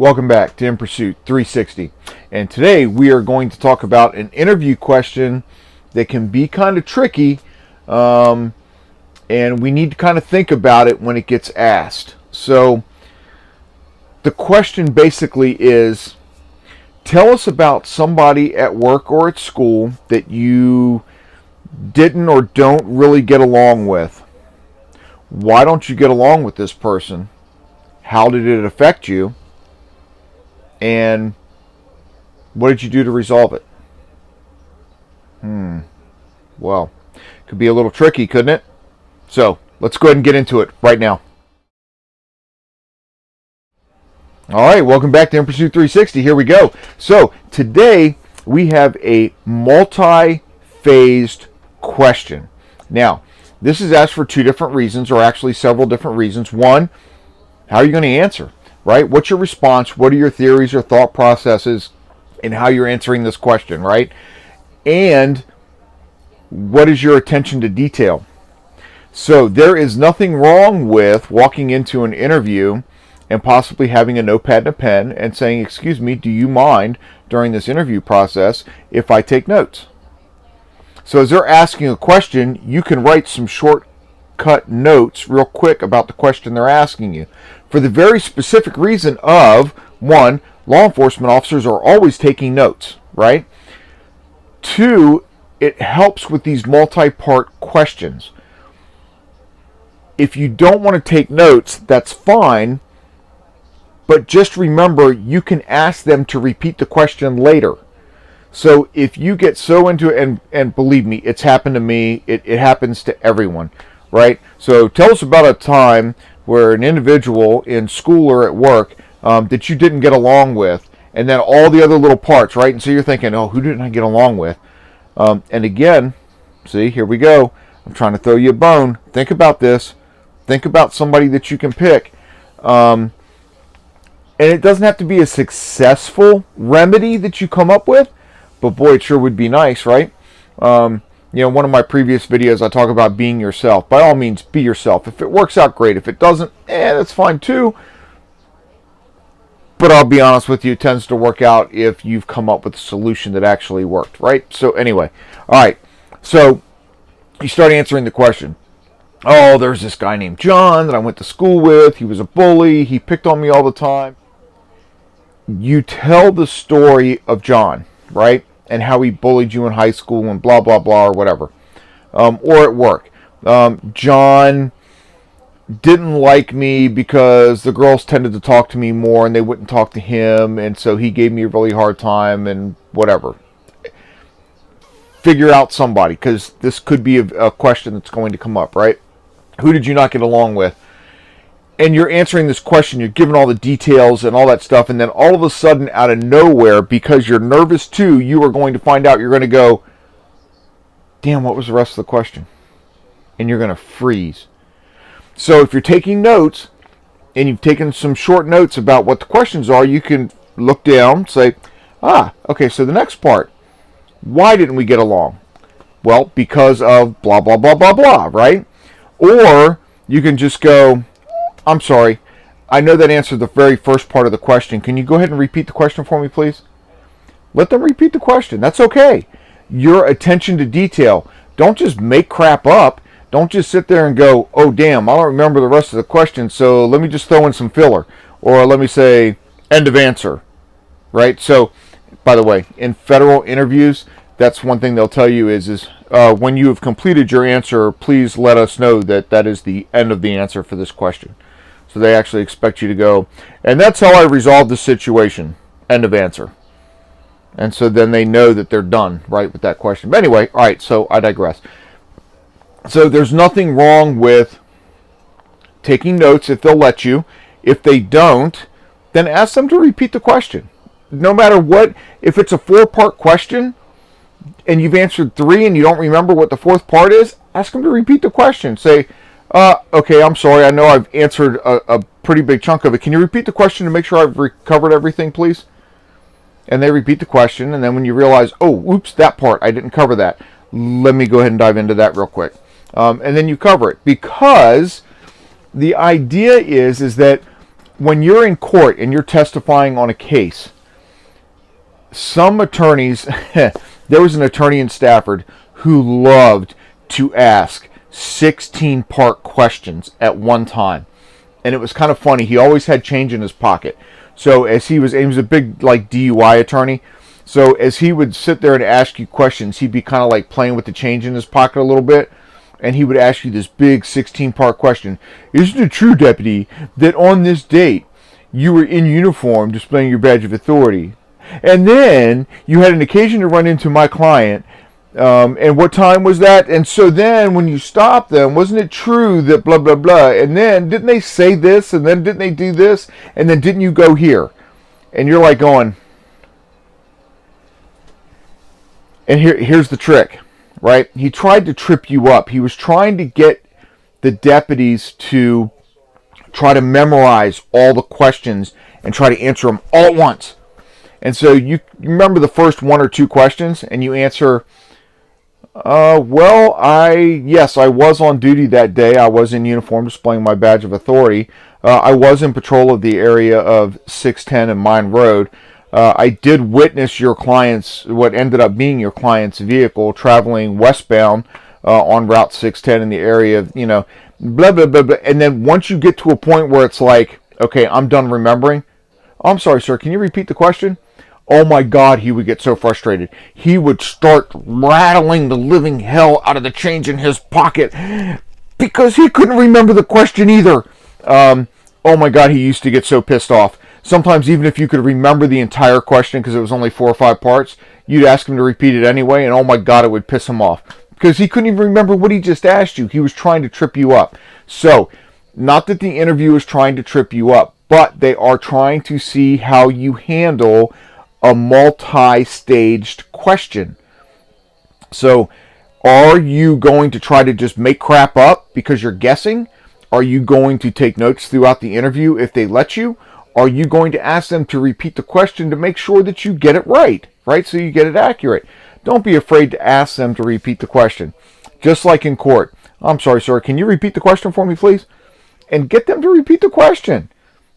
Welcome back to In Pursuit 360. And today we are going to talk about an interview question that can be kind of tricky, and we need to kind of think about it when it gets asked. So the question basically is, tell us about somebody at work or at school that you didn't or don't really get along with. Why don't you get along with this person? How did it affect you? And what did you do to resolve it? Well, could be a little tricky, couldn't it? So let's go ahead and get into it right now. All right, welcome back to In Pursuit 360. Here we go. So today we have a multi-phased question. Now, this is asked for two different reasons, or actually several different reasons. One, how are you going to answer? Right? What's your response? What are your theories or thought processes in how you're answering this question, right? And what is your attention to detail? So there is nothing wrong with walking into an interview and possibly having a notepad and a pen and saying, excuse me, do you mind during this interview process if I take notes? So as they're asking a question, you can write some shortcut notes real quick about the question they're asking you, for the very specific reason of, one, law enforcement officers are always taking notes, right? Two, it helps with these multi-part questions. If you don't want to take notes, that's fine, but just remember you can ask them to repeat the question later. So if you get so into it, and believe me, it's happened to me, it happens to everyone, right? So tell us about a time where an individual in school or at work that you didn't get along with, and then all the other little parts, right? And so you're thinking, oh, who didn't I get along with? And again, see, here we go. I'm trying to throw you a bone. Think about this. Think about somebody that you can pick. And it doesn't have to be a successful remedy that you come up with, but boy, it sure would be nice, right? One of my previous videos, I talk about being yourself. By all means, be yourself. If it works out, great. If it doesn't, that's fine too. But I'll be honest with you, it tends to work out if you've come up with a solution that actually worked, right? So anyway, all right. So you start answering the question. Oh, there's this guy named John that I went to school with. He was a bully. He picked on me all the time. You tell the story of John, right? And how he bullied you in high school and blah, blah, blah, or whatever. Or at work. John didn't like me because the girls tended to talk to me more and they wouldn't talk to him, and so he gave me a really hard time and whatever. Figure out somebody, because this could be a question that's going to come up, right? Who did you not get along with? And you're answering this question, you're giving all the details and all that stuff, and then all of a sudden, out of nowhere, because you're nervous too, you are going to find out, you're going to go, damn, what was the rest of the question? And you're going to freeze. So if you're taking notes, and you've taken some short notes about what the questions are, you can look down, say, okay, so the next part, why didn't we get along? Well, because of blah, blah, blah, blah, blah, right? Or you can just go, I'm sorry, I know that answered the very first part of the question. Can you go ahead and repeat the question for me, please? Let them repeat the question. That's okay. Your attention to detail. Don't just make crap up. Don't just sit there and go, oh, damn, I don't remember the rest of the question, so let me just throw in some filler. Or let me say, end of answer. Right? So, by the way, in federal interviews, that's one thing they'll tell you is when you have completed your answer, please let us know that is the end of the answer for this question. So they actually expect you to go, and that's how I resolved the situation. End of answer. And so then they know that they're done, right, with that question. But anyway, all right, so I digress. So there's nothing wrong with taking notes if they'll let you. If they don't, then ask them to repeat the question. No matter what, if it's a 4-part question and you've answered 3 and you don't remember what the 4th part is, ask them to repeat the question. Say, okay, I'm sorry, I know I've answered a pretty big chunk of it. Can you repeat the question to make sure I've covered everything, please? And they repeat the question, and then when you realize, oh, oops, that part, I didn't cover that. Let me go ahead and dive into that real quick. And then you cover it. Because the idea is that when you're in court and you're testifying on a case, some attorneys, there was an attorney in Stafford who loved to ask 16-part questions at one time. And it was kind of funny. He always had change in his pocket. So as he was a big like DUI attorney. So as he would sit there and ask you questions, he'd be kind of like playing with the change in his pocket a little bit. And he would ask you this big 16-part question. Isn't it true, deputy, that on this date you were in uniform displaying your badge of authority? And then you had an occasion to run into my client. And what time was that? And so then when you stopped them, wasn't it true that blah, blah, blah? And then didn't they say this? And then didn't they do this? And then didn't you go here? And you're like going, and here's the trick, right? He tried to trip you up. He was trying to get the deputies to try to memorize all the questions and try to answer them all at once. And so you remember the first one or two questions and you answer, yes, I was on duty that day. I was in uniform displaying my badge of authority. I was in patrol of the area of 610 and Mine Road. I did witness what ended up being your client's vehicle traveling westbound on Route 610 in the area of, blah, blah, blah, blah. And then once you get to a point where it's like, okay, I'm done remembering. Oh, I'm sorry, sir. Can you repeat the question? Oh my God, he would get so frustrated. He would start rattling the living hell out of the change in his pocket because he couldn't remember the question either. Oh my God, he used to get so pissed off. Sometimes even if you could remember the entire question because it was only 4 or 5 parts, you'd ask him to repeat it anyway, and oh my God, it would piss him off because he couldn't even remember what he just asked you. He was trying to trip you up. So, not that the interview is trying to trip you up, but they are trying to see how you handle a multi-staged question. So, are you going to try to just make crap up because you're guessing? Are you going to take notes throughout the interview if they let you? Are you going to ask them to repeat the question to make sure that you get it right? So you get it accurate. Don't be afraid to ask them to repeat the question. Just like in court. I'm sorry, sir, can you repeat the question for me, please? And get them to repeat the question.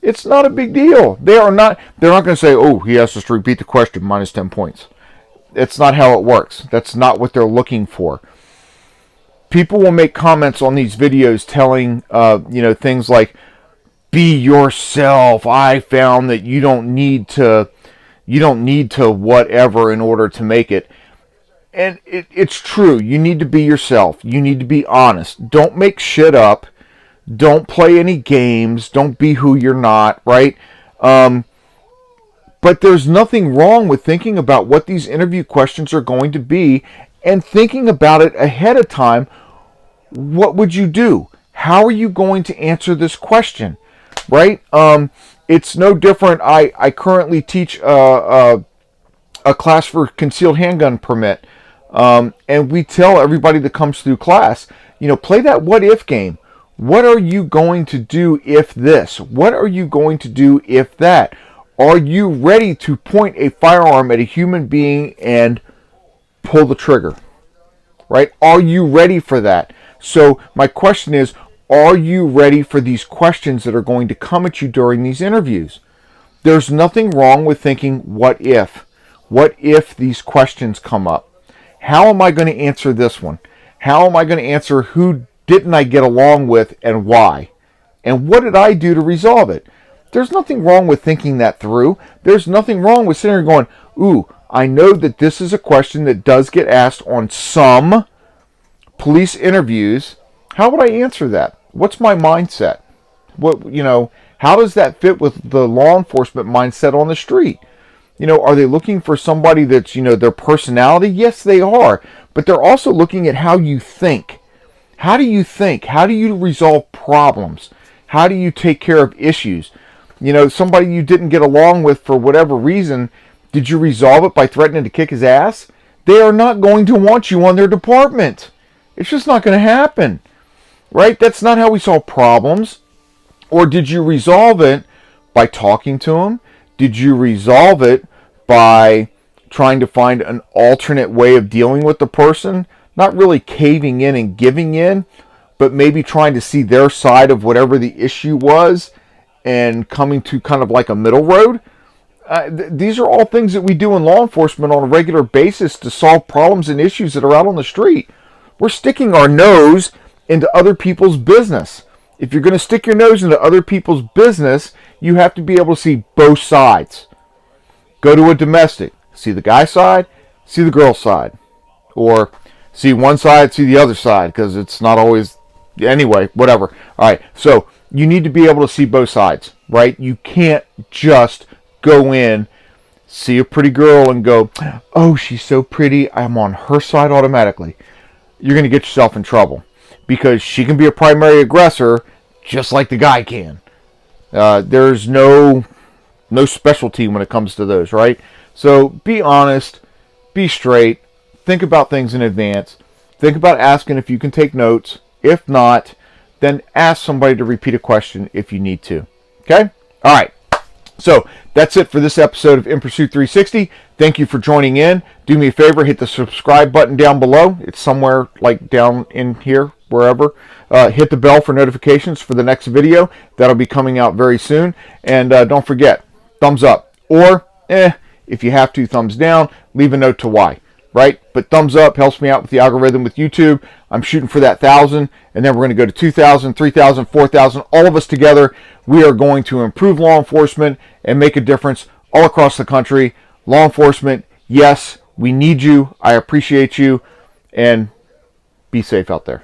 It's not a big deal. They're not going to say, oh, he has us to repeat the question, minus 10 points. It's not how it works. That's not what they're looking for. People will make comments on these videos telling, things like, be yourself. I found that you don't need to whatever in order to make it. And it's true. You need to be yourself. You need to be honest. Don't make shit up. Don't play any games. Don't be who you're not, right? But there's nothing wrong with thinking about what these interview questions are going to be and thinking about it ahead of time. What would you do? How are you going to answer this question, right? It's no different. I currently teach a class for concealed handgun permit, and we tell everybody that comes through class, play that what-if game. What are you going to do if this? What are you going to do if that? Are you ready to point a firearm at a human being and pull the trigger? Right? Are you ready for that? So my question is, are you ready for these questions that are going to come at you during these interviews? There's nothing wrong with thinking, what if? What if these questions come up? How am I going to answer this one? How am I going to answer who didn't I get along with and why? And what did I do to resolve it? There's nothing wrong with thinking that through. There's nothing wrong with sitting there going, ooh, I know that this is a question that does get asked on some police interviews. How would I answer that? What's my mindset? How does that fit with the law enforcement mindset on the street? Are they looking for somebody that's, their personality? Yes, they are. But they're also looking at how you think. How do you think? How do you resolve problems? How do you take care of issues? Somebody you didn't get along with for whatever reason, did you resolve it by threatening to kick his ass? They are not going to want you on their department. It's just not going to happen. Right? That's not how we solve problems. Or did you resolve it by talking to him? Did you resolve it by trying to find an alternate way of dealing with the person? Not really caving in and giving in, but maybe trying to see their side of whatever the issue was and coming to kind of like a middle road. These are all things that we do in law enforcement on a regular basis to solve problems and issues that are out on the street. We're sticking our nose into other people's business. If you're going to stick your nose into other people's business, you have to be able to see both sides. Go to a domestic, see the guy side, see the girl side. Or see one side, see the other side, because it's not always, anyway, whatever. All right, so you need to be able to see both sides, right? You can't just go in, see a pretty girl and go, oh, she's so pretty, I'm on her side automatically. You're going to get yourself in trouble because she can be a primary aggressor just like the guy can. There's no specialty when it comes to those, right? So be honest, be straight, think about things in advance, think about asking if you can take notes. If not, then ask somebody to repeat a question if you need to. Okay? All right. So that's it for this episode of In Pursuit 360. Thank you for joining in. Do me a favor, hit the subscribe button down below. It's somewhere like down in here, wherever. Hit the bell for notifications for the next video. That'll be coming out very soon. And don't forget, thumbs up. Or, if you have to, thumbs down. Leave a note to why. Right? But thumbs up helps me out with the algorithm with YouTube. I'm shooting for that 1,000, and then we're going to go to 2,000, 3,000, 4,000. All of us together, we are going to improve law enforcement and make a difference all across the country. Law enforcement, yes, we need you. I appreciate you, and be safe out there.